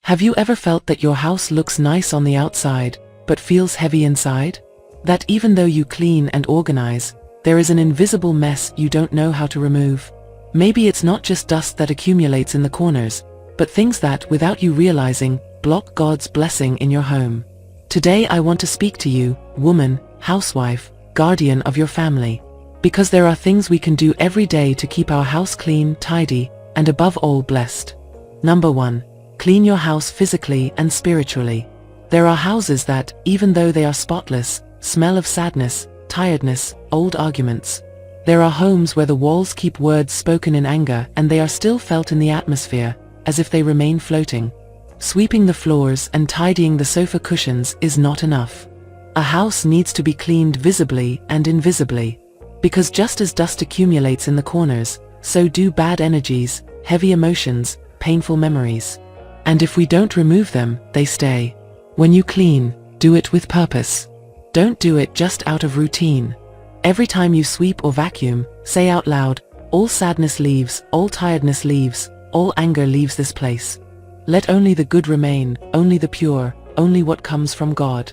Have you ever felt that your house looks nice on the outside, but feels heavy inside? That even though you clean and organize, there is an invisible mess you don't know how to remove. Maybe it's not just dust that accumulates in the corners, but things that, without you realizing, block God's blessing in your home. Today I want to speak to you, woman, housewife, guardian of your family. Because there are things we can do every day to keep our house clean, tidy, and above all blessed. Number 1. Clean your house physically and spiritually. There are houses that, even though they are spotless, smell of sadness, tiredness, old arguments. There are homes where the walls keep words spoken in anger and they are still felt in the atmosphere, as if they remain floating. Sweeping the floors and tidying the sofa cushions is not enough. A house needs to be cleaned visibly and invisibly. Because just as dust accumulates in the corners, so do bad energies, heavy emotions, painful memories. And if we don't remove them, they stay. When you clean, do it with purpose. Don't do it just out of routine. Every time you sweep or vacuum, say out loud, all sadness leaves, all tiredness leaves, all anger leaves this place. Let only the good remain, only the pure, only what comes from God.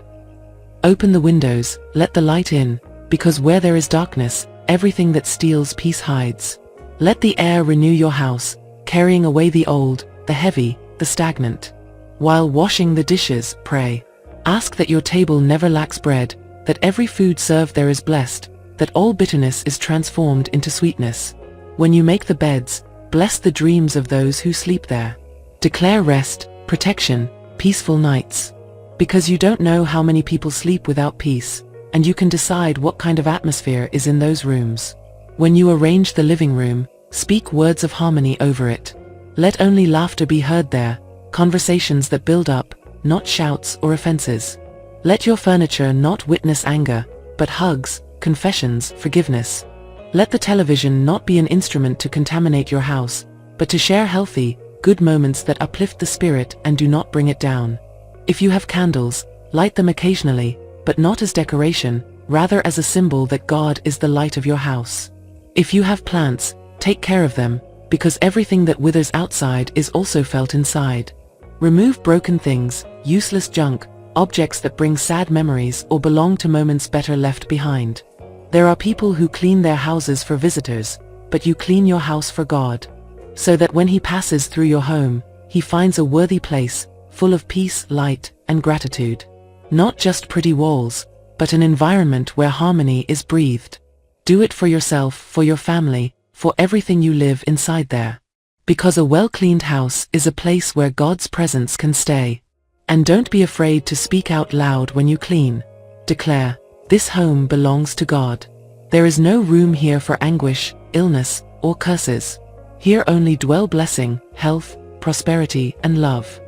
Open the windows, let the light in, because where there is darkness, everything that steals peace hides. Let the air renew your house, carrying away the old, the heavy, the stagnant. While washing the dishes, pray. Ask that your table never lacks bread, that every food served there is blessed, that all bitterness is transformed into sweetness. When you make the beds, bless the dreams of those who sleep there. Declare rest, protection, peaceful nights. Because you don't know how many people sleep without peace, and you can decide what kind of atmosphere is in those rooms. When you arrange the living room, speak words of harmony over it. Let only laughter be heard there, conversations that build up, not shouts or offenses. Let your furniture not witness anger, but hugs, confessions, forgiveness. Let the television not be an instrument to contaminate your house, but to share healthy, good moments that uplift the spirit and do not bring it down. If you have candles, light them occasionally, but not as decoration, rather as a symbol that God is the light of your house. If you have plants, take care of them, because everything that withers outside is also felt inside. Remove broken things, useless junk, objects that bring sad memories or belong to moments better left behind. There are people who clean their houses for visitors, but you clean your house for God. So that when He passes through your home, He finds a worthy place, full of peace, light, and gratitude. Not just pretty walls, but an environment where harmony is breathed. Do it for yourself, for your family, for everything you live inside there. Because a well-cleaned house is a place where God's presence can stay. And don't be afraid to speak out loud when you clean. Declare, this home belongs to God. There is no room here for anguish, illness, or curses. Here only dwell blessing, health, prosperity, and love.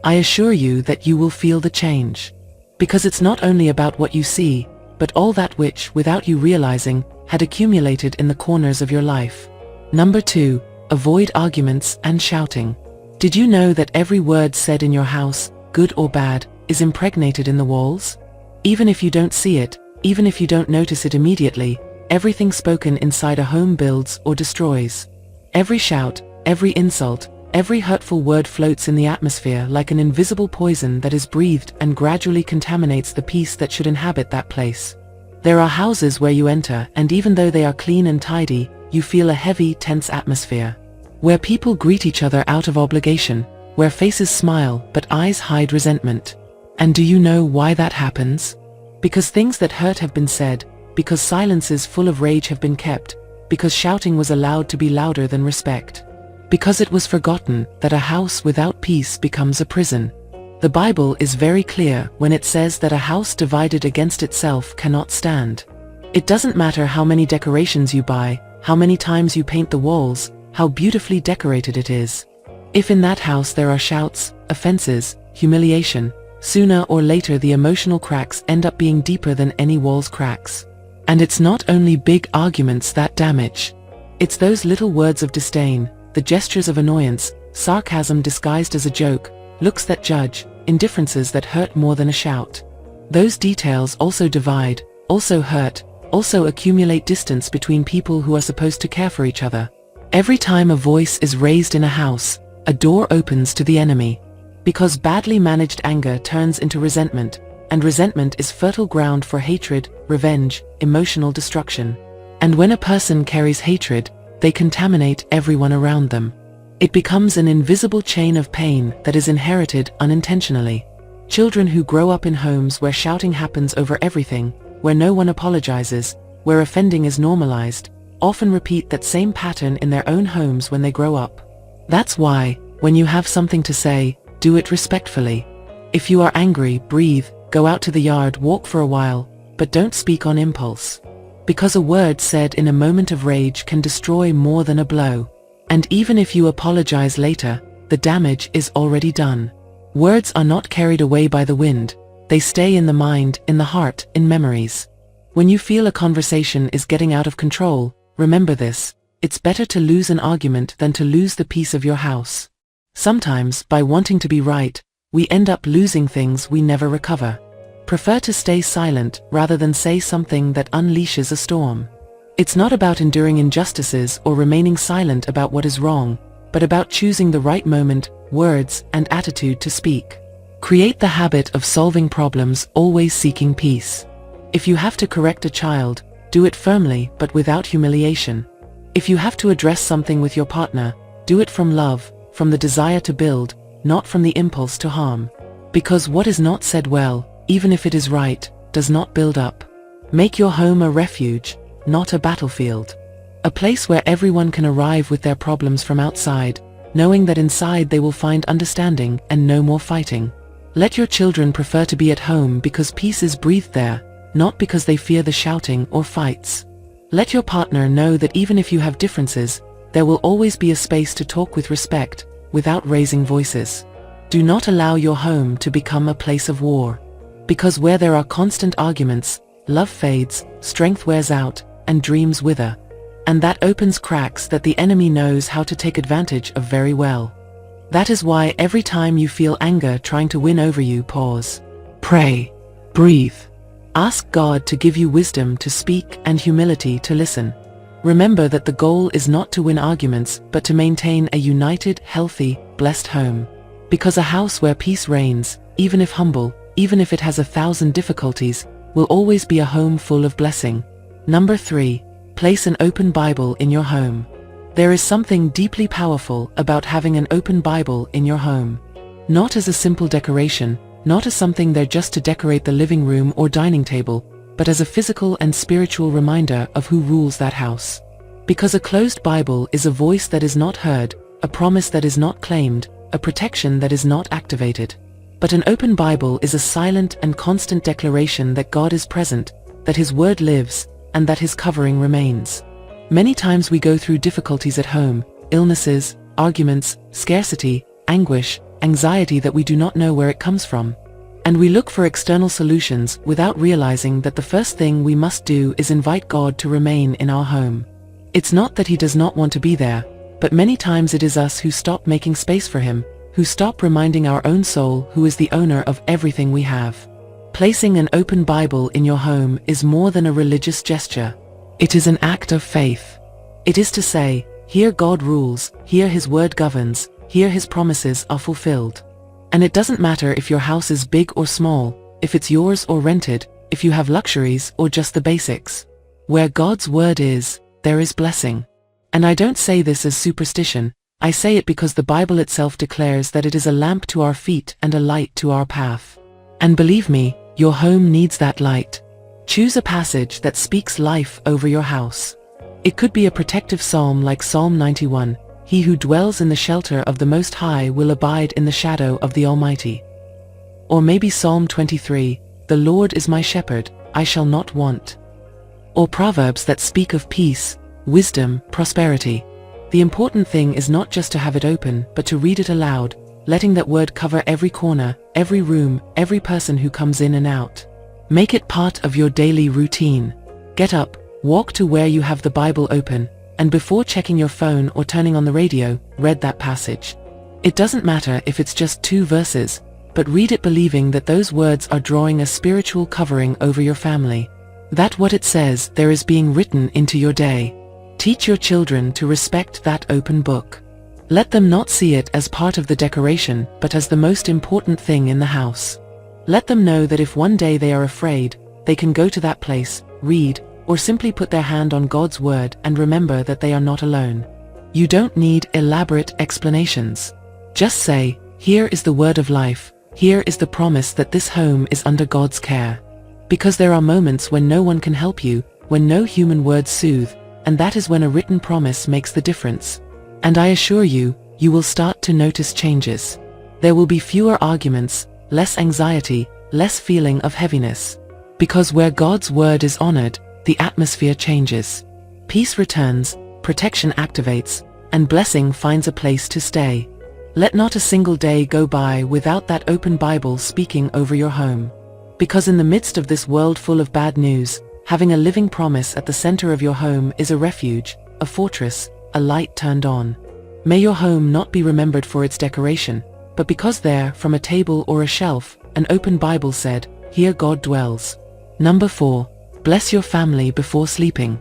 I assure you that you will feel the change. Because it's not only about what you see, but all that which, without you realizing, had accumulated in the corners of your life. Number 2, avoid arguments and shouting. Did you know that every word said in your house, good or bad, is impregnated in the walls? Even if you don't see it, even if you don't notice it immediately, everything spoken inside a home builds or destroys. Every shout, every insult, every hurtful word floats in the atmosphere like an invisible poison that is breathed and gradually contaminates the peace that should inhabit that place. There are houses where you enter, and even though they are clean and tidy, you feel a heavy, tense atmosphere. Where people greet each other out of obligation, where faces smile but eyes hide resentment. And do you know why that happens? Because things that hurt have been said, because silences full of rage have been kept, because shouting was allowed to be louder than respect. Because it was forgotten that a house without peace becomes a prison. The Bible is very clear when it says that a house divided against itself cannot stand. It doesn't matter how many decorations you buy, how many times you paint the walls, how beautifully decorated it is. If in that house there are shouts, offenses, humiliation, sooner or later the emotional cracks end up being deeper than any wall's cracks. And it's not only big arguments that damage. It's those little words of disdain, the gestures of annoyance, sarcasm disguised as a joke, looks that judge, indifferences that hurt more than a shout. Those details also divide, also hurt, also accumulate distance between people who are supposed to care for each other. Every time a voice is raised in a house, a door opens to the enemy. Because badly managed anger turns into resentment, and resentment is fertile ground for hatred, revenge, emotional destruction. And when a person carries hatred, they contaminate everyone around them. It becomes an invisible chain of pain that is inherited unintentionally. Children who grow up in homes where shouting happens over everything, where no one apologizes, where offending is normalized, often repeat that same pattern in their own homes when they grow up. That's why, when you have something to say, do it respectfully. If you are angry, breathe, go out to the yard, walk for a while, but don't speak on impulse. Because a word said in a moment of rage can destroy more than a blow. And even if you apologize later, the damage is already done. Words are not carried away by the wind, they stay in the mind, in the heart, in memories. When you feel a conversation is getting out of control, remember this: it's better to lose an argument than to lose the peace of your house. Sometimes, by wanting to be right, we end up losing things we never recover. Prefer to stay silent rather than say something that unleashes a storm. It's not about enduring injustices or remaining silent about what is wrong, but about choosing the right moment, words, and attitude to speak. Create the habit of solving problems, always seeking peace. If you have to correct a child, do it firmly but without humiliation. If you have to address something with your partner, do it from love, from the desire to build, not from the impulse to harm. Because what is not said well, even if it is right, does not build up. Make your home a refuge, not a battlefield. A place where everyone can arrive with their problems from outside, knowing that inside they will find understanding and no more fighting. Let your children prefer to be at home because peace is breathed there, not because they fear the shouting or fights. Let your partner know that even if you have differences, there will always be a space to talk with respect, without raising voices. Do not allow your home to become a place of war. Because where there are constant arguments, love fades, strength wears out, and dreams wither. And that opens cracks that the enemy knows how to take advantage of very well. That is why every time you feel anger trying to win over you, pause. Pray. Breathe. Ask God to give you wisdom to speak and humility to listen. Remember that the goal is not to win arguments, but to maintain a united, healthy, blessed home. Because a house where peace reigns, even if humble, even if it has 1,000 difficulties, will always be a home full of blessing. Number 3. Place an open Bible in your home. There is something deeply powerful about having an open Bible in your home. Not as a simple decoration, not as something there just to decorate the living room or dining table, but as a physical and spiritual reminder of who rules that house. Because a closed Bible is a voice that is not heard, a promise that is not claimed, a protection that is not activated. But an open Bible is a silent and constant declaration that God is present, that His Word lives, and that His covering remains. Many times we go through difficulties at home, illnesses, arguments, scarcity, anguish, anxiety that we do not know where it comes from. And we look for external solutions without realizing that the first thing we must do is invite God to remain in our home. It's not that He does not want to be there, but many times it is us who stop making space for Him, who stop reminding our own soul who is the owner of everything we have. Placing an open Bible in your home is more than a religious gesture. It is an act of faith. It is to say, here God rules, here His Word governs, here His promises are fulfilled. And it doesn't matter if your house is big or small, if it's yours or rented, if you have luxuries or just the basics. Where God's Word is, there is blessing. And I don't say this as superstition, I say it because the Bible itself declares that it is a lamp to our feet and a light to our path. And believe me, your home needs that light. Choose a passage that speaks life over your house. It could be a protective psalm like Psalm 91, "He who dwells in the shelter of the Most High will abide in the shadow of the Almighty." Or maybe Psalm 23, "The Lord is my shepherd, I shall not want." Or Proverbs that speak of peace, wisdom, prosperity. The important thing is not just to have it open, but to read it aloud, letting that word cover every corner, every room, every person who comes in and out. Make it part of your daily routine. Get up, walk to where you have the Bible open, and before checking your phone or turning on the radio, read that passage. It doesn't matter if it's just 2 verses, but read it believing that those words are drawing a spiritual covering over your family. That what it says there is being written into your day. Teach your children to respect that open book. Let them not see it as part of the decoration, but as the most important thing in the house. Let them know that if one day they are afraid, they can go to that place, read, or simply put their hand on God's word and remember that they are not alone. You don't need elaborate explanations. Just say, here is the word of life, here is the promise that this home is under God's care. Because there are moments when no one can help you, when no human words soothe, and that is when a written promise makes the difference. And I assure you, you will start to notice changes. There will be fewer arguments, less anxiety, less feeling of heaviness. Because where God's word is honored, the atmosphere changes. Peace returns, protection activates, and blessing finds a place to stay. Let not a single day go by without that open Bible speaking over your home. Because in the midst of this world full of bad news, having a living promise at the center of your home is a refuge, a fortress, a light turned on. May your home not be remembered for its decoration, but because there, from a table or a shelf, an open Bible said, here God dwells. Number 4. Bless your family before sleeping.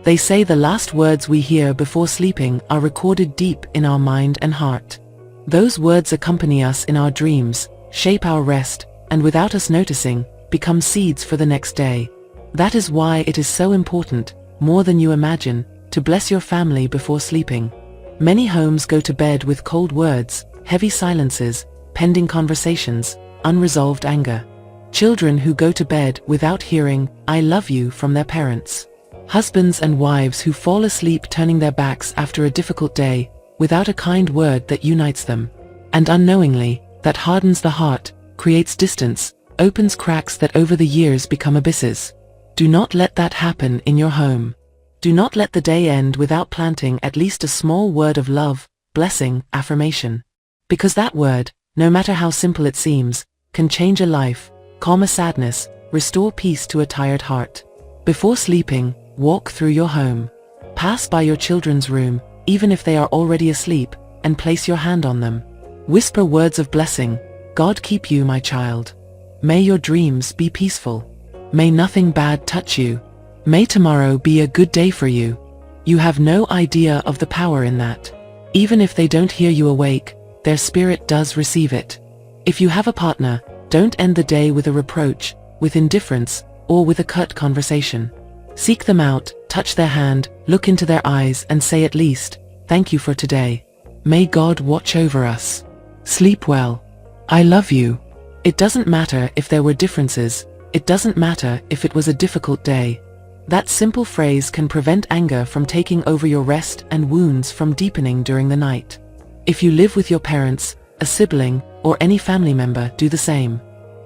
They say the last words we hear before sleeping are recorded deep in our mind and heart. Those words accompany us in our dreams, shape our rest, and without us noticing, become seeds for the next day. That is why it is so important, more than you imagine, to bless your family before sleeping. Many homes go to bed with cold words, heavy silences, pending conversations, unresolved anger. Children who go to bed without hearing, I love you from their parents. Husbands and wives who fall asleep turning their backs after a difficult day, without a kind word that unites them. And unknowingly, that hardens the heart, creates distance, opens cracks that over the years become abysses. Do not let that happen in your home. Do not let the day end without planting at least a small word of love, blessing, affirmation. Because that word, no matter how simple it seems, can change a life, calm a sadness, restore peace to a tired heart. Before sleeping, walk through your home. Pass by your children's room, even if they are already asleep, and place your hand on them. Whisper words of blessing. God keep you, my child. May your dreams be peaceful. May nothing bad touch you. May tomorrow be a good day for you. You have no idea of the power in that. Even if they don't hear you awake, their spirit does receive it. If you have a partner, don't end the day with a reproach, with indifference, or with a curt conversation. Seek them out, touch their hand, look into their eyes and say at least, thank you for today. May God watch over us. Sleep well. I love you. It doesn't matter if there were differences. It doesn't matter if it was a difficult day. That simple phrase can prevent anger from taking over your rest and wounds from deepening during the night. If you live with your parents, a sibling, or any family member, do the same.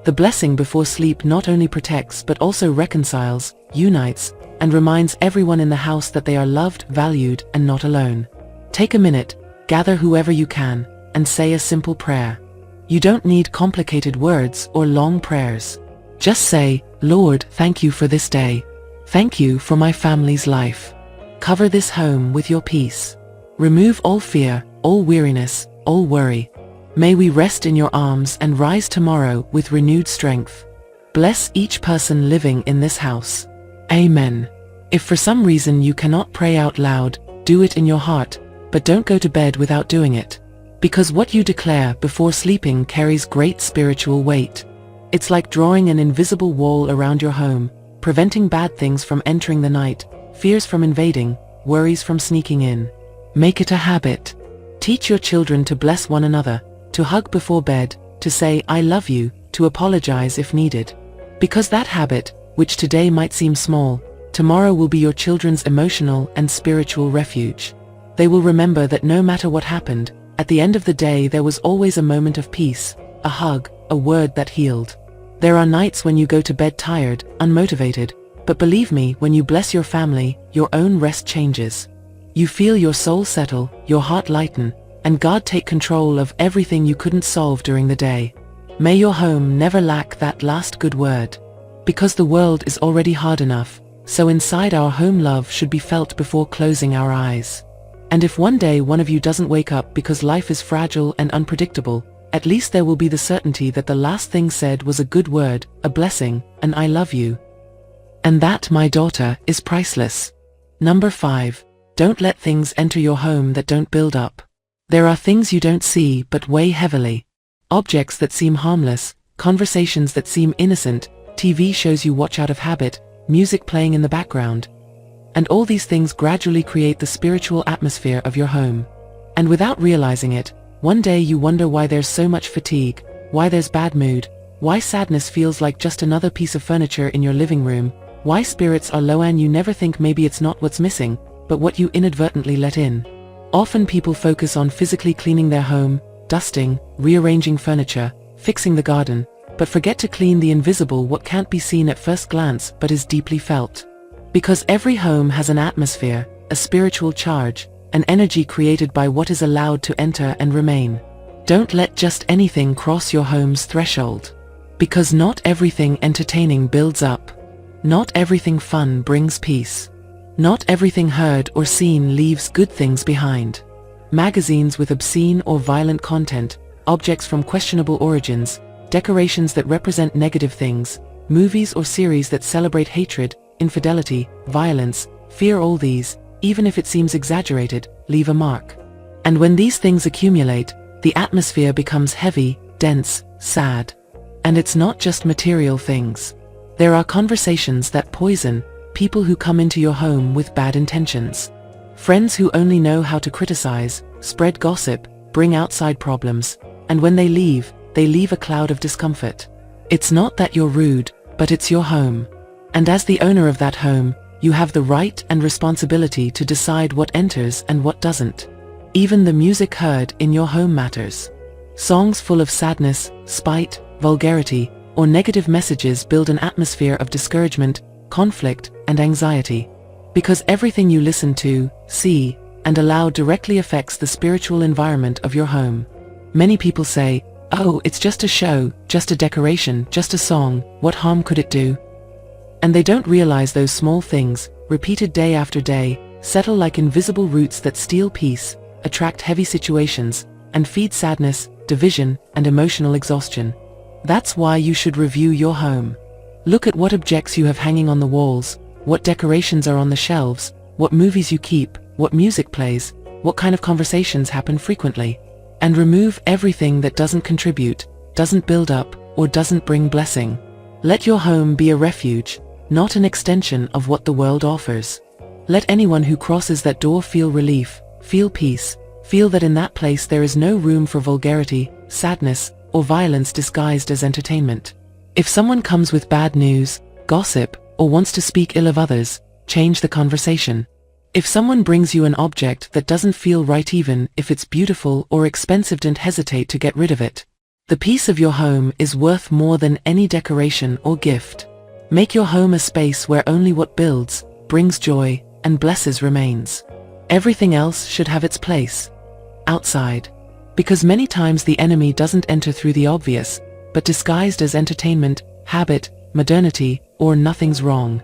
The blessing before sleep not only protects but also reconciles, unites, and reminds everyone in the house that they are loved, valued, and not alone. Take a minute, gather whoever you can, and say a simple prayer. You don't need complicated words or long prayers. Just say, Lord, thank you for this day. Thank you for my family's life. Cover this home with your peace. Remove all fear, all weariness, all worry. May we rest in your arms and rise tomorrow with renewed strength. Bless each person living in this house. Amen. If for some reason you cannot pray out loud, do it in your heart, but don't go to bed without doing it. Because what you declare before sleeping carries great spiritual weight. It's like drawing an invisible wall around your home, preventing bad things from entering the night, fears from invading, worries from sneaking in. Make it a habit. Teach your children to bless one another, to hug before bed, to say, I love you, to apologize if needed. Because that habit, which today might seem small, tomorrow will be your children's emotional and spiritual refuge. They will remember that no matter what happened, at the end of the day there was always a moment of peace, a hug, a word that healed. There are nights when you go to bed tired, unmotivated, but believe me, when you bless your family, your own rest changes. You feel your soul settle, your heart lighten, and God take control of everything you couldn't solve during the day. May your home never lack that last good word. Because the world is already hard enough, so inside our home love should be felt before closing our eyes. And if one day one of you doesn't wake up because life is fragile and unpredictable, at least there will be the certainty that the last thing said was a good word, a blessing, an I love you. And that, my daughter, is priceless. Number 5. Don't let things enter your home that don't build up. There are things you don't see but weigh heavily. Objects that seem harmless, conversations that seem innocent, TV shows you watch out of habit, music playing in the background. And all these things gradually create the spiritual atmosphere of your home. And without realizing it, one day you wonder why there's so much fatigue, why there's bad mood, why sadness feels like just another piece of furniture in your living room, why spirits are low and you never think maybe it's not what's missing, but what you inadvertently let in. Often people focus on physically cleaning their home, dusting, rearranging furniture, fixing the garden, but forget to clean the invisible, what can't be seen at first glance but is deeply felt. Because every home has an atmosphere, a spiritual charge, an energy created by what is allowed to enter and remain. Don't let just anything cross your home's threshold. Because not everything entertaining builds up. Not everything fun brings peace. Not everything heard or seen leaves good things behind. Magazines with obscene or violent content, objects from questionable origins, decorations that represent negative things, movies or series that celebrate hatred, infidelity, violence, fear, all these, even if it seems exaggerated, leave a mark. And when these things accumulate, the atmosphere becomes heavy, dense, sad. And it's not just material things. There are conversations that poison, people who come into your home with bad intentions. Friends who only know how to criticize, spread gossip, bring outside problems, and when they leave a cloud of discomfort. It's not that you're rude, but it's your home. And as the owner of that home, you have the right and responsibility to decide what enters and what doesn't. Even the music heard in your home matters. Songs full of sadness, spite, vulgarity, or negative messages build an atmosphere of discouragement, conflict, and anxiety. Because everything you listen to, see, and allow directly affects the spiritual environment of your home. Many people say, "Oh, it's just a show, just a decoration, just a song, what harm could it do?" And they don't realize those small things, repeated day after day, settle like invisible roots that steal peace, attract heavy situations, and feed sadness, division, and emotional exhaustion. That's why you should review your home. Look at what objects you have hanging on the walls, what decorations are on the shelves, what movies you keep, what music plays, what kind of conversations happen frequently. And remove everything that doesn't contribute, doesn't build up, or doesn't bring blessing. Let your home be a refuge, not an extension of what the world offers. Let anyone who crosses that door feel relief, feel peace, feel that in that place there is no room for vulgarity, sadness, or violence disguised as entertainment. If someone comes with bad news, gossip, or wants to speak ill of others, change the conversation. If someone brings you an object that doesn't feel right, even if it's beautiful or expensive, don't hesitate to get rid of it. The peace of your home is worth more than any decoration or gift. Make your home a space where only what builds, brings joy, and blesses remains. Everything else should have its place outside. Because many times the enemy doesn't enter through the obvious, but disguised as entertainment, habit, modernity, or nothing's wrong.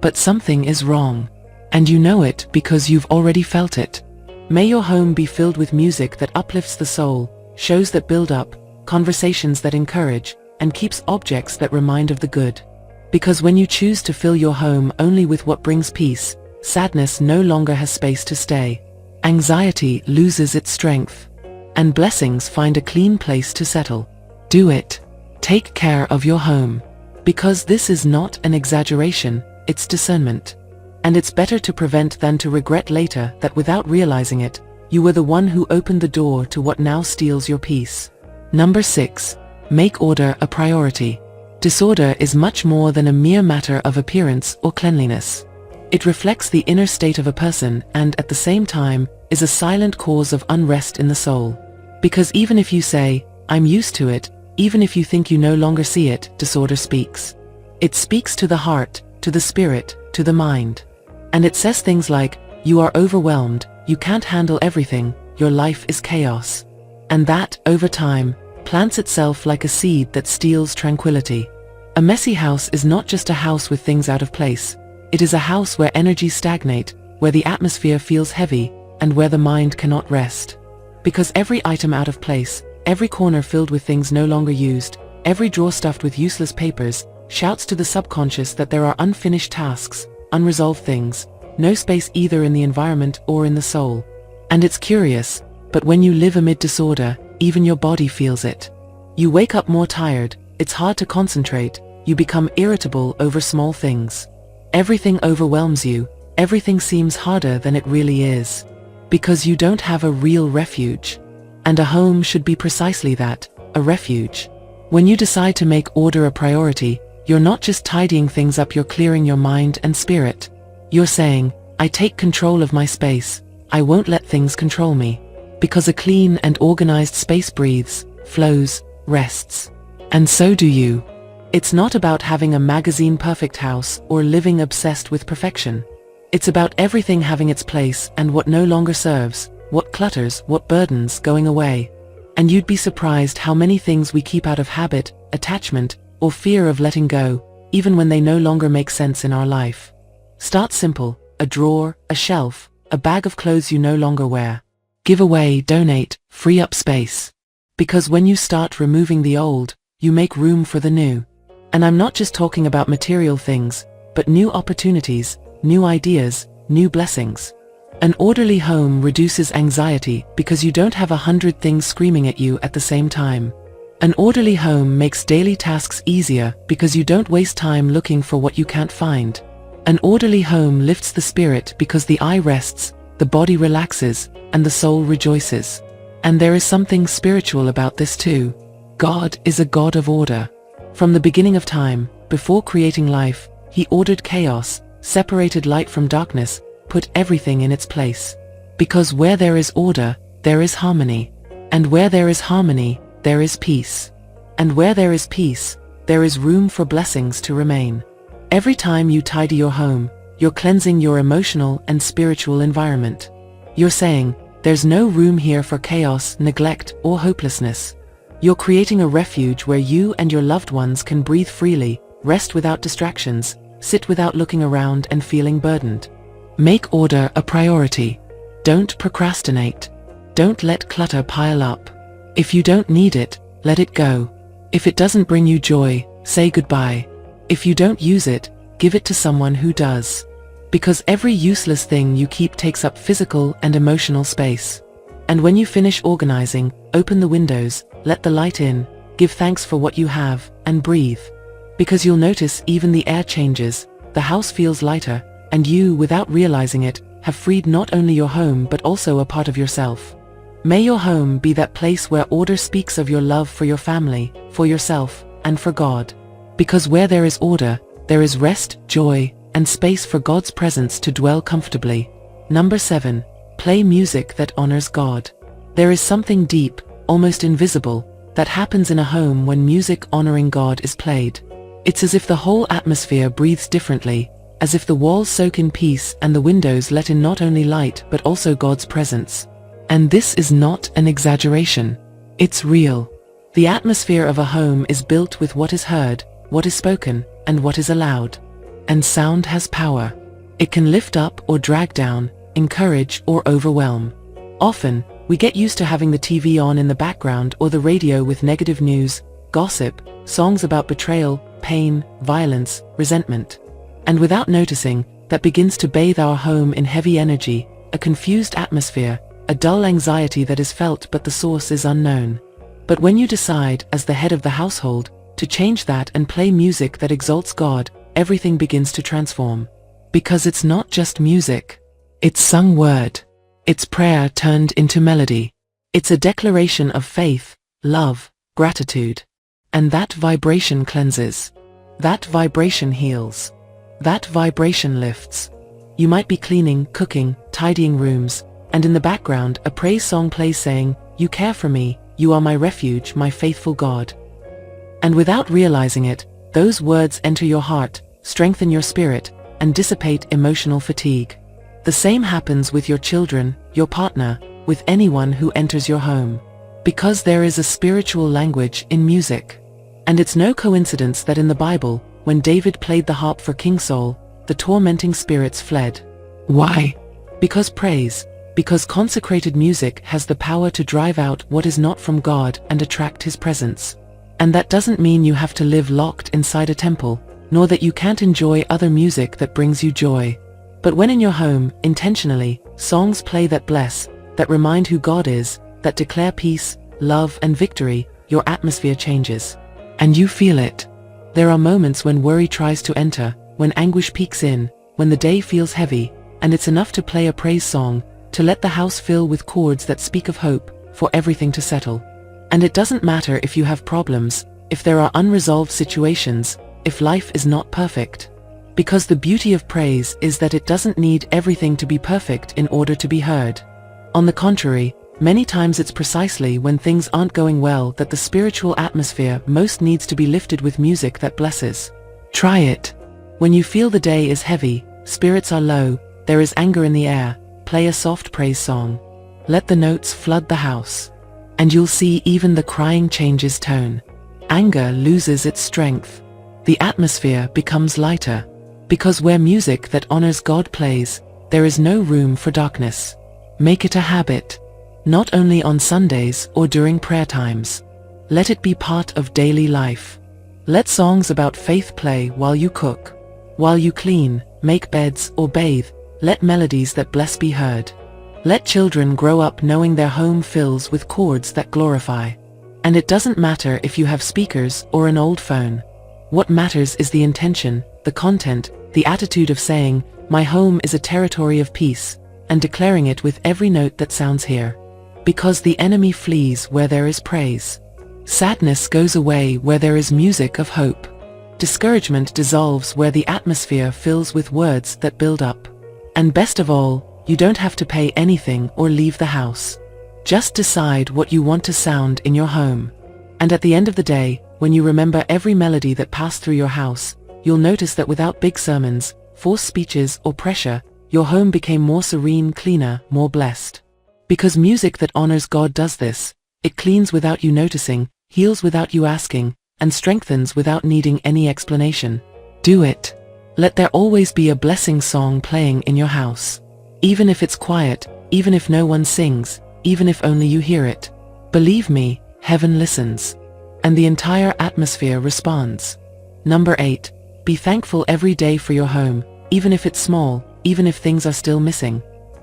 But something is wrong. And you know it because you've already felt it. May your home be filled with music that uplifts the soul, shows that build up, conversations that encourage, and keeps objects that remind of the good. Because when you choose to fill your home only with what brings peace, sadness no longer has space to stay. Anxiety loses its strength. And blessings find a clean place to settle. Do it. Take care of your home. Because this is not an exaggeration, it's discernment. And it's better to prevent than to regret later that without realizing it, you were the one who opened the door to what now steals your peace. Number 6. Make order a priority. Disorder is much more than a mere matter of appearance or cleanliness. It reflects the inner state of a person and, at the same time, is a silent cause of unrest in the soul. Because even if you say, "I'm used to it," even if you think you no longer see it, disorder speaks. It speaks to the heart, to the spirit, to the mind. And it says things like, "You are overwhelmed, you can't handle everything, your life is chaos." And that, over time, plants itself like a seed that steals tranquility. A messy house is not just a house with things out of place. It is a house where energies stagnate, where the atmosphere feels heavy, and where the mind cannot rest. Because every item out of place, every corner filled with things no longer used, every drawer stuffed with useless papers, shouts to the subconscious that there are unfinished tasks, unresolved things, no space either in the environment or in the soul. And it's curious, But when you live amid disorder, even your body feels it. You wake up more tired, it's hard to concentrate, you become irritable over small things. Everything overwhelms you, everything seems harder than it really is. Because you don't have a real refuge. And a home should be precisely that, a refuge. When you decide to make order a priority, you're not just tidying things up, you're clearing your mind and spirit. You're saying, I take control of my space, I won't let things control me. Because a clean and organized space breathes, flows, rests. And so do you. It's not about having a magazine-perfect house or living obsessed with perfection. It's about everything having its place and what no longer serves, what clutters, what burdens going away. And you'd be surprised how many things we keep out of habit, attachment, or fear of letting go, even when they no longer make sense in our life. Start simple, a drawer, a shelf, a bag of clothes you no longer wear. Give away, donate, free up space. Because when you start removing the old, you make room for the new. And I'm not just talking about material things, but new opportunities, new ideas, new blessings. An orderly home reduces anxiety because you don't have 100 things screaming at you at the same time. An orderly home makes daily tasks easier because you don't waste time looking for what you can't find. An orderly home lifts the spirit because the eye rests, the body relaxes, and the soul rejoices. And there is something spiritual about this too. God is a God of order. From the beginning of time, before creating life, He ordered chaos, separated light from darkness, put everything in its place. Because where there is order, there is harmony. And where there is harmony, there is peace. And where there is peace, there is room for blessings to remain. Every time you tidy your home, you're cleansing your emotional and spiritual environment. You're saying, there's no room here for chaos, neglect, or hopelessness. You're creating a refuge where you and your loved ones can breathe freely, rest without distractions, sit without looking around and feeling burdened. Make order a priority. Don't procrastinate. Don't let clutter pile up. If you don't need it, let it go. If it doesn't bring you joy, say goodbye. If you don't use it, give it to someone who does. Because every useless thing you keep takes up physical and emotional space. And when you finish organizing, open the windows, let the light in, give thanks for what you have, and breathe. Because you'll notice even the air changes, the house feels lighter, and you, without realizing it, have freed not only your home but also a part of yourself. May your home be that place where order speaks of your love for your family, for yourself, and for God. Because where there is order, there is rest, joy, and space for God's presence to dwell comfortably. Number 7. Play music that honors God. There is something deep, almost invisible, that happens in a home when music honoring God is played. It's as if the whole atmosphere breathes differently, as if the walls soak in peace and the windows let in not only light but also God's presence. And this is not an exaggeration. It's real. The atmosphere of a home is built with what is heard, what is spoken, and what is allowed. And sound has power. It can lift up or drag down, encourage or overwhelm. Often, we get used to having the TV on in the background or the radio with negative news, gossip, songs about betrayal, pain, violence, resentment. And without noticing, that begins to bathe our home in heavy energy, a confused atmosphere, a dull anxiety that is felt but the source is unknown. But when you decide, as the head of the household, to change that and play music that exalts God, everything begins to transform. Because it's not just music. It's sung word. It's prayer turned into melody. It's a declaration of faith, love, gratitude. And that vibration cleanses. That vibration heals. That vibration lifts. You might be cleaning, cooking, tidying rooms, and in the background a praise song plays saying, "You care for me, you are my refuge, my faithful God." And without realizing it, those words enter your heart, strengthen your spirit, and dissipate emotional fatigue. The same happens with your children, your partner, with anyone who enters your home. Because there is a spiritual language in music. And it's no coincidence that in the Bible, when David played the harp for King Saul, the tormenting spirits fled. Why? Because consecrated music has the power to drive out what is not from God and attract His presence. And that doesn't mean you have to live locked inside a temple, nor that you can't enjoy other music that brings you joy. But when in your home, intentionally, songs play that bless, that remind who God is, that declare peace, love, and victory, your atmosphere changes. And you feel it. There are moments when worry tries to enter, when anguish peeks in, when the day feels heavy, and it's enough to play a praise song, to let the house fill with chords that speak of hope, for everything to settle. And it doesn't matter if you have problems, if there are unresolved situations, if life is not perfect. Because the beauty of praise is that it doesn't need everything to be perfect in order to be heard. On the contrary, many times it's precisely when things aren't going well that the spiritual atmosphere most needs to be lifted with music that blesses. Try it. When you feel the day is heavy, spirits are low, there is anger in the air, play a soft praise song. Let the notes flood the house. And you'll see even the crying changes tone. Anger loses its strength. The atmosphere becomes lighter. Because where music that honors God plays, there is no room for darkness. Make it a habit. Not only on Sundays or during prayer times. Let it be part of daily life. Let songs about faith play while you cook. While you clean, make beds, or bathe, let melodies that bless be heard. Let children grow up knowing their home fills with chords that glorify. And it doesn't matter if you have speakers or an old phone. What matters is the intention, the content, the attitude of saying, "My home is a territory of peace," and declaring it with every note that sounds here. Because the enemy flees where there is praise. Sadness goes away where there is music of hope. Discouragement dissolves where the atmosphere fills with words that build up. And best of all, you don't have to pay anything or leave the house. Just decide what you want to sound in your home. And at the end of the day, when you remember every melody that passed through your house, you'll notice that without big sermons, forced speeches, or pressure, your home became more serene, cleaner, more blessed. Because music that honors God does this. It cleans without you noticing, heals without you asking, and strengthens without needing any explanation. Do it. Let there always be a blessing song playing in your house. Even if it's quiet, even if no one sings, even if only you hear it. Believe me, heaven listens. And the entire atmosphere responds. Number 8. Be thankful every day for your home, even if it's small, even if things are still missing.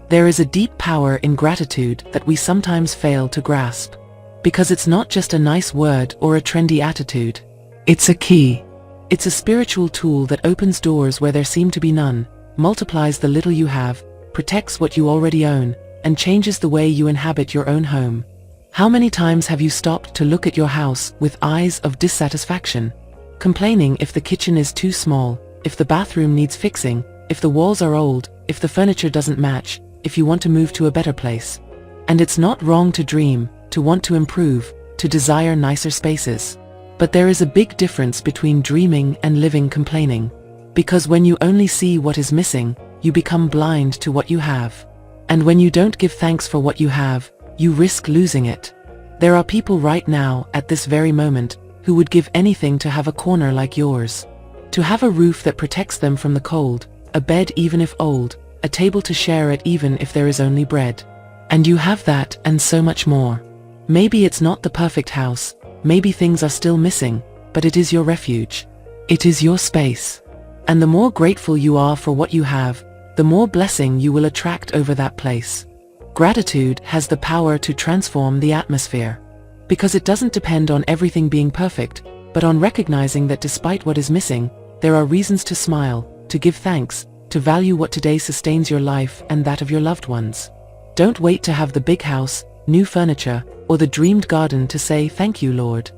There is a deep power in gratitude that we sometimes fail to grasp. Because it's not just a nice word or a trendy attitude. It's a key. It's a spiritual tool that opens doors where there seem to be none, multiplies the little you have, protects what you already own, and changes the way you inhabit your own home. How many times have you stopped to look at your house with eyes of dissatisfaction? Complaining if the kitchen is too small, if the bathroom needs fixing, if the walls are old, if the furniture doesn't match, if you want to move to a better place. And it's not wrong to dream, to want to improve, to desire nicer spaces. But there is a big difference between dreaming and living complaining. Because when you only see what is missing, you become blind to what you have. And when you don't give thanks for what you have, you risk losing it. There are people right now, at this very moment, who would give anything to have a corner like yours. To have a roof that protects them from the cold, a bed even if old, a table to share at even if there is only bread. And you have that and so much more. Maybe it's not the perfect house, maybe things are still missing, but it is your refuge. It is your space. And the more grateful you are for what you have, the more blessing you will attract over that place. Gratitude has the power to transform the atmosphere. Because it doesn't depend on everything being perfect, but on recognizing that despite what is missing, there are reasons to smile, to give thanks, to value what today sustains your life and that of your loved ones. Don't wait to have the big house, new furniture, or the dreamed garden to say thank you, Lord.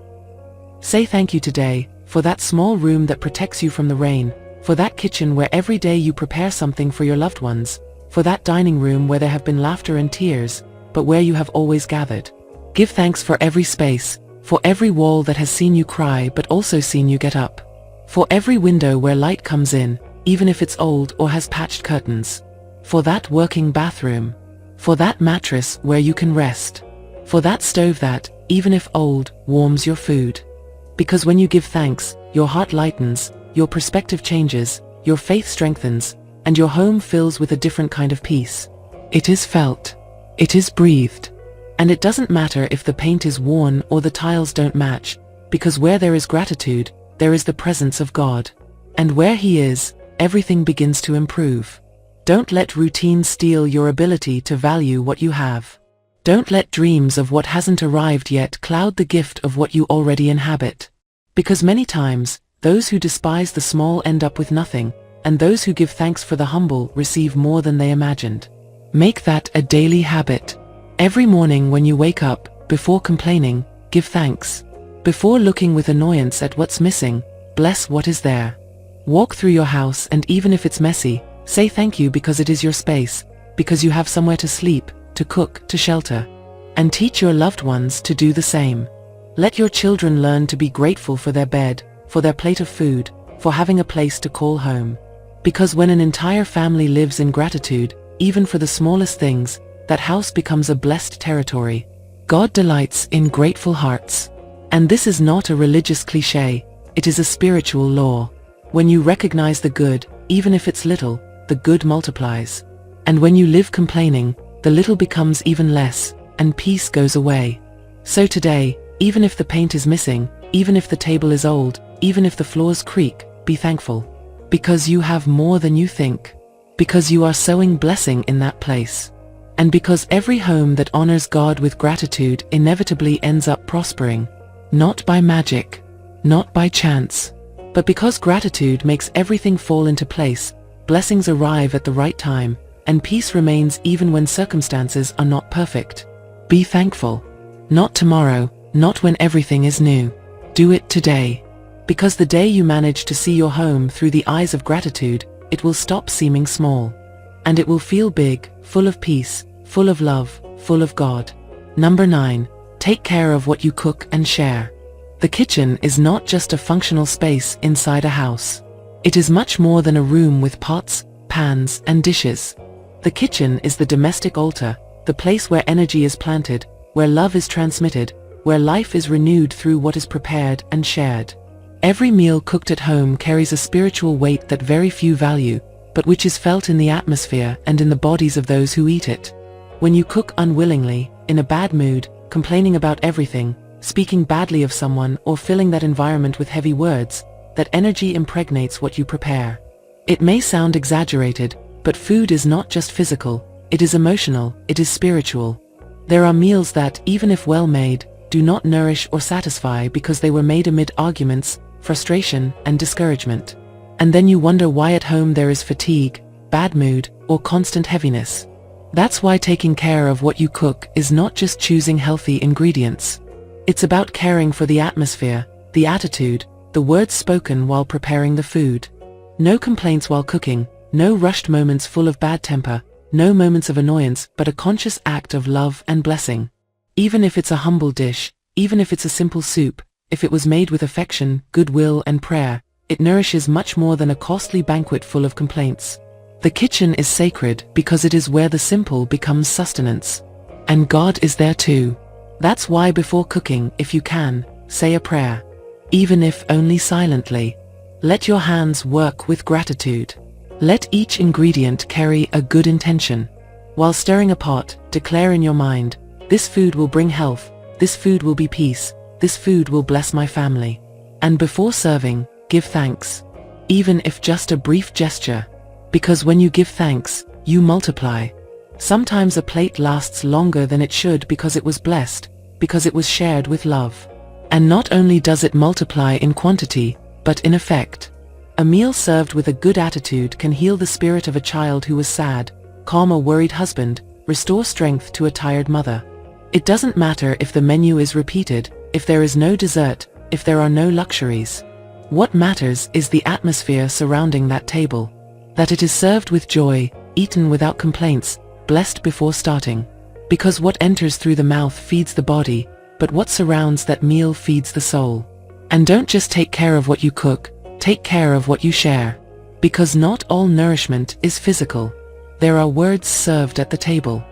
Say thank you today, for that small room that protects you from the rain, for that kitchen where every day you prepare something for your loved ones, for that dining room where there have been laughter and tears, but where you have always gathered. Give thanks for every space, for every wall that has seen you cry but also seen you get up. For every window where light comes in, even if it's old or has patched curtains. For that working bathroom. For that mattress where you can rest. For that stove that, even if old, warms your food. Because when you give thanks, your heart lightens, your perspective changes, your faith strengthens, and your home fills with a different kind of peace. It is felt. It is breathed. And it doesn't matter if the paint is worn or the tiles don't match, because where there is gratitude, there is the presence of God. And where He is, everything begins to improve. Don't let routine steal your ability to value what you have. Don't let dreams of what hasn't arrived yet cloud the gift of what you already inhabit. Because many times, those who despise the small end up with nothing, and those who give thanks for the humble receive more than they imagined. Make that a daily habit. Every morning when you wake up, before complaining, give thanks. Before looking with annoyance at what's missing, bless what is there. Walk through your house, and even if it's messy, say thank you because it is your space, because you have somewhere to sleep, to cook, to shelter. And teach your loved ones to do the same. Let your children learn to be grateful for their bed, for their plate of food, for having a place to call home. Because when an entire family lives in gratitude, even for the smallest things, that house becomes a blessed territory. God delights in grateful hearts. And this is not a religious cliché, it is a spiritual law. When you recognize the good, even if it's little, the good multiplies. And when you live complaining, the little becomes even less, and peace goes away. So today, even if the paint is missing, even if the table is old, even if the floors creak, be thankful. Because you have more than you think. Because you are sowing blessing in that place. And because every home that honors God with gratitude inevitably ends up prospering. Not by magic, not by chance, but because gratitude makes everything fall into place, blessings arrive at the right time, and peace remains even when circumstances are not perfect. Be thankful. Not tomorrow, not when everything is new. Do it today. Because the day you manage to see your home through the eyes of gratitude, it will stop seeming small. And it will feel big, full of peace, full of love, full of God. Number 9. Take care of what you cook and share. The kitchen is not just a functional space inside a house. It is much more than a room with pots, pans, and dishes. The kitchen is the domestic altar, the place where energy is planted, where love is transmitted, where life is renewed through what is prepared and shared. Every meal cooked at home carries a spiritual weight that very few value, but which is felt in the atmosphere and in the bodies of those who eat it. When you cook unwillingly, in a bad mood, complaining about everything, speaking badly of someone, or filling that environment with heavy words, that energy impregnates what you prepare. It may sound exaggerated, but food is not just physical, it is emotional, it is spiritual. There are meals that, even if well made, do not nourish or satisfy because they were made amid arguments, frustration, and discouragement. And then you wonder why at home there is fatigue, bad mood, or constant heaviness. That's why taking care of what you cook is not just choosing healthy ingredients. It's about caring for the atmosphere, the attitude, the words spoken while preparing the food. No complaints while cooking, no rushed moments full of bad temper, no moments of annoyance, but a conscious act of love and blessing. Even if it's a humble dish, even if it's a simple soup, if it was made with affection, goodwill, and prayer, it nourishes much more than a costly banquet full of complaints. The kitchen is sacred because it is where the simple becomes sustenance. And God is there too. That's why before cooking, if you can, say a prayer. Even if only silently. Let your hands work with gratitude. Let each ingredient carry a good intention. While stirring a pot, declare in your mind, this food will bring health, this food will be peace, this food will bless my family. And before serving, give thanks. Even if just a brief gesture. Because when you give thanks, you multiply. Sometimes a plate lasts longer than it should because it was blessed, because it was shared with love. And not only does it multiply in quantity, but in effect. A meal served with a good attitude can heal the spirit of a child who was sad, calm a worried husband, restore strength to a tired mother. It doesn't matter if the menu is repeated, if there is no dessert, if there are no luxuries. What matters is the atmosphere surrounding that table. That it is served with joy, eaten without complaints, blessed before starting. Because what enters through the mouth feeds the body, but what surrounds that meal feeds the soul. And don't just take care of what you cook, take care of what you share. Because not all nourishment is physical. There are words served at the table.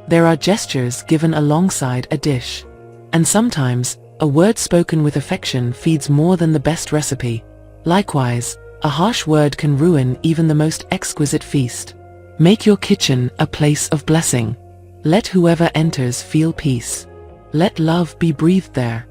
There are gestures given alongside a dish. And sometimes, a word spoken with affection feeds more than the best recipe. Likewise, a harsh word can ruin even the most exquisite feast. Make your kitchen a place of blessing. Let whoever enters feel peace. Let love be breathed there.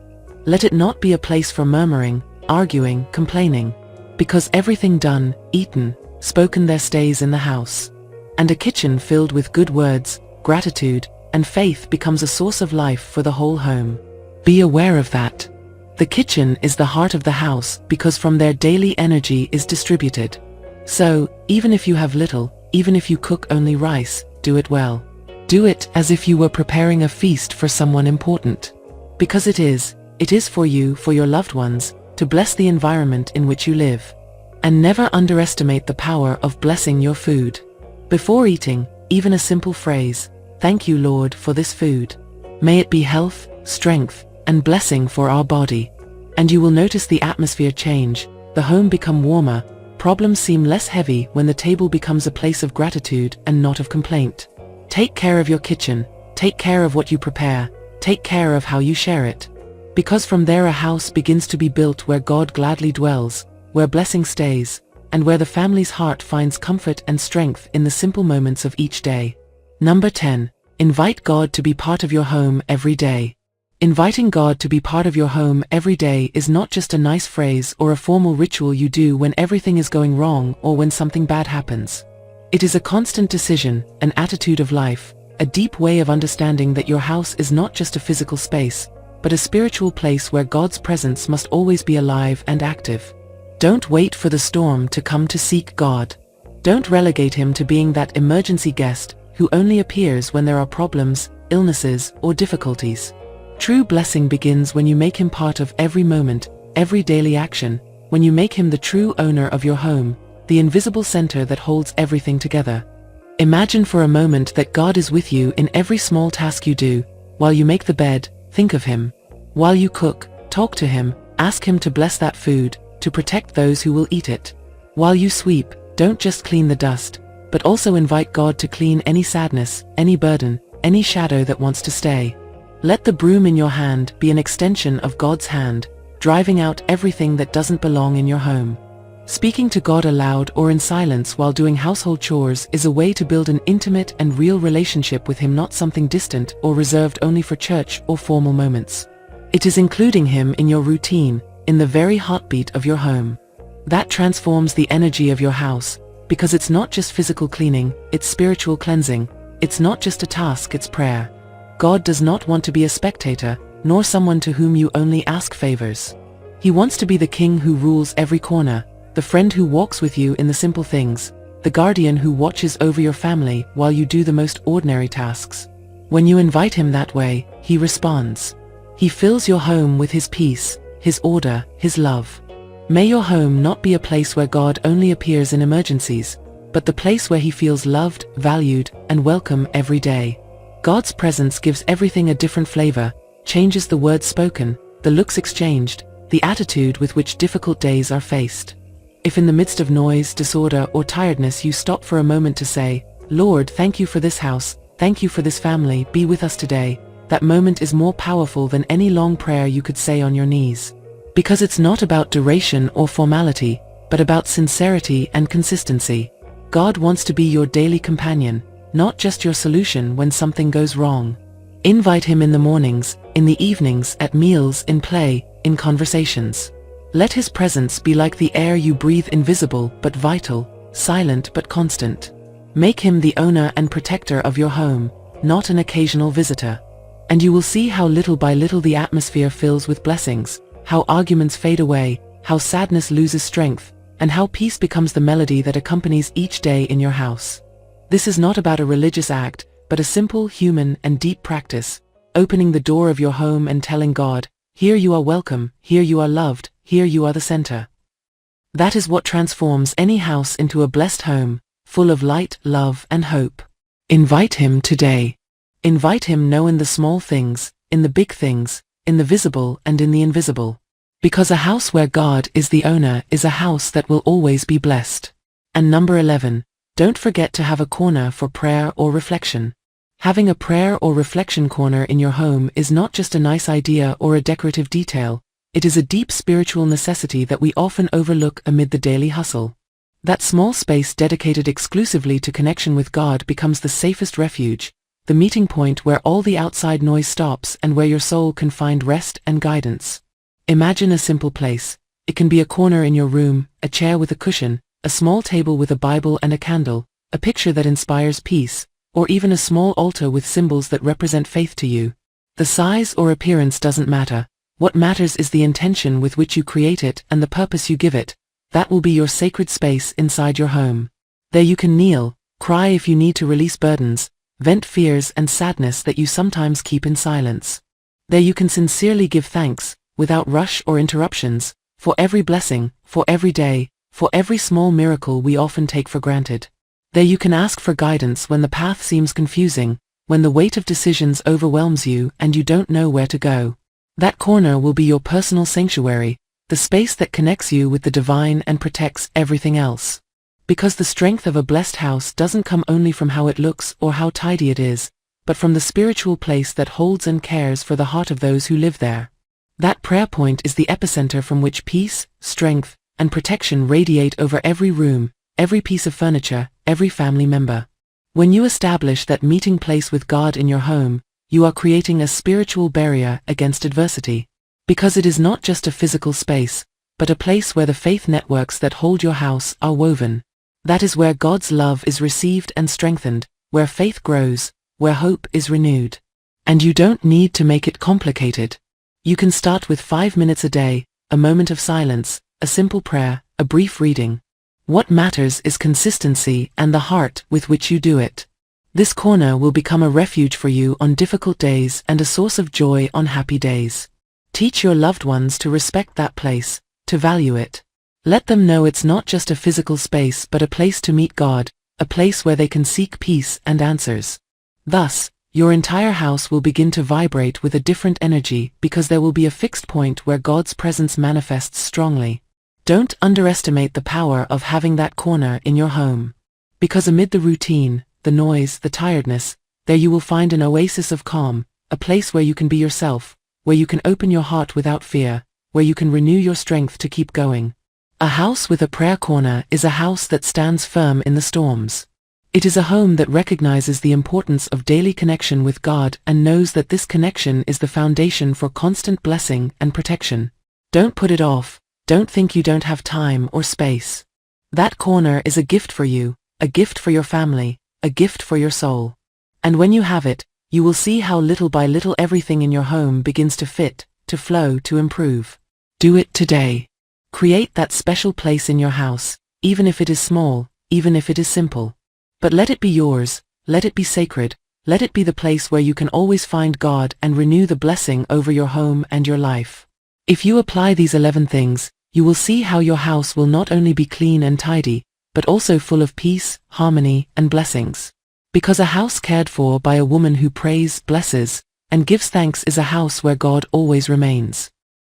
Let it not be a place for murmuring, arguing, complaining. Because everything done, eaten, spoken there stays in the house. And a kitchen filled with good words, gratitude, and faith becomes a source of life for the whole home. Be aware of that. The kitchen is the heart of the house because from there daily energy is distributed. So, even if you have little, even if you cook only rice, do it well. Do it as if you were preparing a feast for someone important. Because it is for you, for your loved ones, to bless the environment in which you live. And never underestimate the power of blessing your food. Before eating, even a simple phrase, "Thank you, Lord, for this food. May it be health, strength, and blessing for our body." And you will notice the atmosphere change, the home become warmer, problems seem less heavy when the table becomes a place of gratitude and not of complaint. Take care of your kitchen, take care of what you prepare, take care of how you share it. Because from there a house begins to be built where God gladly dwells, where blessing stays, and where the family's heart finds comfort and strength in the simple moments of each day. Number 10. Invite God to be part of your home every day. Inviting God to be part of your home every day is not just a nice phrase or a formal ritual you do when everything is going wrong or when something bad happens. It is a constant decision, an attitude of life, a deep way of understanding that your house is not just a physical space, but a spiritual place where God's presence must always be alive and active. Don't wait for the storm to come to seek God. Don't relegate him to being that emergency guest who only appears when there are problems, illnesses, or difficulties. True blessing begins when you make him part of every moment, every daily action, when you make him the true owner of your home, the invisible center that holds everything together. Imagine for a moment that God is with you in every small task you do. While you make the bed, think of him. While you cook, talk to him, ask him to bless that food, to protect those who will eat it. While you sweep, don't just clean the dust, but also invite God to clean any sadness, any burden, any shadow that wants to stay. Let the broom in your hand be an extension of God's hand, driving out everything that doesn't belong in your home. Speaking to God aloud or in silence while doing household chores is a way to build an intimate and real relationship with him, not something distant or reserved only for church or formal moments. It is including him in your routine, in the very heartbeat of your home. That transforms the energy of your house, because it's not just physical cleaning, it's spiritual cleansing. It's not just a task, it's prayer. God does not want to be a spectator, nor someone to whom you only ask favors. He wants to be the king who rules every corner, the friend who walks with you in the simple things, the guardian who watches over your family while you do the most ordinary tasks. When you invite him that way, he responds. He fills your home with his peace, his order, his love. May your home not be a place where God only appears in emergencies, but the place where he feels loved, valued, and welcome every day. God's presence gives everything a different flavor, changes the words spoken, the looks exchanged, the attitude with which difficult days are faced. If in the midst of noise, disorder, or tiredness you stop for a moment to say, "Lord, thank you for this house, thank you for this family, be with us today," that moment is more powerful than any long prayer you could say on your knees. Because it's not about duration or formality, but about sincerity and consistency. God wants to be your daily companion, not just your solution when something goes wrong. Invite him in the mornings, in the evenings, at meals, in play, in conversations. Let his presence be like the air you breathe, invisible but vital, silent but constant. Make him the owner and protector of your home, not an occasional visitor. And you will see how little by little the atmosphere fills with blessings, how arguments fade away, how sadness loses strength, and how peace becomes the melody that accompanies each day in your house. This is not about a religious act, but a simple, human, and deep practice, opening the door of your home and telling God, "Here you are welcome, here you are loved, here you are the center." That is what transforms any house into a blessed home, full of light, love, and hope. Invite him today. Invite him now in the small things, in the big things, in the visible and in the invisible. Because a house where God is the owner is a house that will always be blessed. And number 11, don't forget to have a corner for prayer or reflection. Having a prayer or reflection corner in your home is not just a nice idea or a decorative detail. It is a deep spiritual necessity that we often overlook amid the daily hustle. That small space dedicated exclusively to connection with God becomes the safest refuge, the meeting point where all the outside noise stops and where your soul can find rest and guidance. Imagine a simple place. It can be a corner in your room, a chair with a cushion, a small table with a Bible and a candle, a picture that inspires peace, or even a small altar with symbols that represent faith to you. The size or appearance doesn't matter. What matters is the intention with which you create it and the purpose you give it. That will be your sacred space inside your home. There you can kneel, cry if you need to release burdens, vent fears and sadness that you sometimes keep in silence. There you can sincerely give thanks, without rush or interruptions, for every blessing, for every day, for every small miracle we often take for granted. There you can ask for guidance when the path seems confusing, when the weight of decisions overwhelms you and you don't know where to go. That corner will be your personal sanctuary, the space that connects you with the divine and protects everything else. Because the strength of a blessed house doesn't come only from how it looks or how tidy it is, but from the spiritual place that holds and cares for the heart of those who live there. That prayer point is the epicenter from which peace, strength, and protection radiate over every room, every piece of furniture, every family member. When you establish that meeting place with God in your home, you are creating a spiritual barrier against adversity. Because it is not just a physical space, but a place where the faith networks that hold your house are woven. That is where God's love is received and strengthened, where faith grows, where hope is renewed. And you don't need to make it complicated. You can start with 5 minutes a day, a moment of silence, a simple prayer, a brief reading. What matters is consistency and the heart with which you do it. This corner will become a refuge for you on difficult days and a source of joy on happy days. Teach your loved ones to respect that place, to value it. Let them know it's not just a physical space but a place to meet God, a place where they can seek peace and answers. Thus, your entire house will begin to vibrate with a different energy because there will be a fixed point where God's presence manifests strongly. Don't underestimate the power of having that corner in your home. Because amid the routine, the noise, the tiredness, there you will find an oasis of calm, a place where you can be yourself, where you can open your heart without fear, where you can renew your strength to keep going. A house with a prayer corner is a house that stands firm in the storms. It is a home that recognizes the importance of daily connection with God and knows that this connection is the foundation for constant blessing and protection. Don't put it off. Don't think you don't have time or space. That corner is a gift for you, a gift for your family, a gift for your soul. And when you have it, you will see how little by little everything in your home begins to fit, to flow, to improve. Do it today. Create that special place in your house, even if it is small, even if it is simple. But let it be yours, let it be sacred, let it be the place where you can always find God and renew the blessing over your home and your life. If you apply these 11 things, you will see how your house will not only be clean and tidy, but also full of peace, harmony, and blessings. Because a house cared for by a woman who prays, blesses, and gives thanks is a house where God always remains.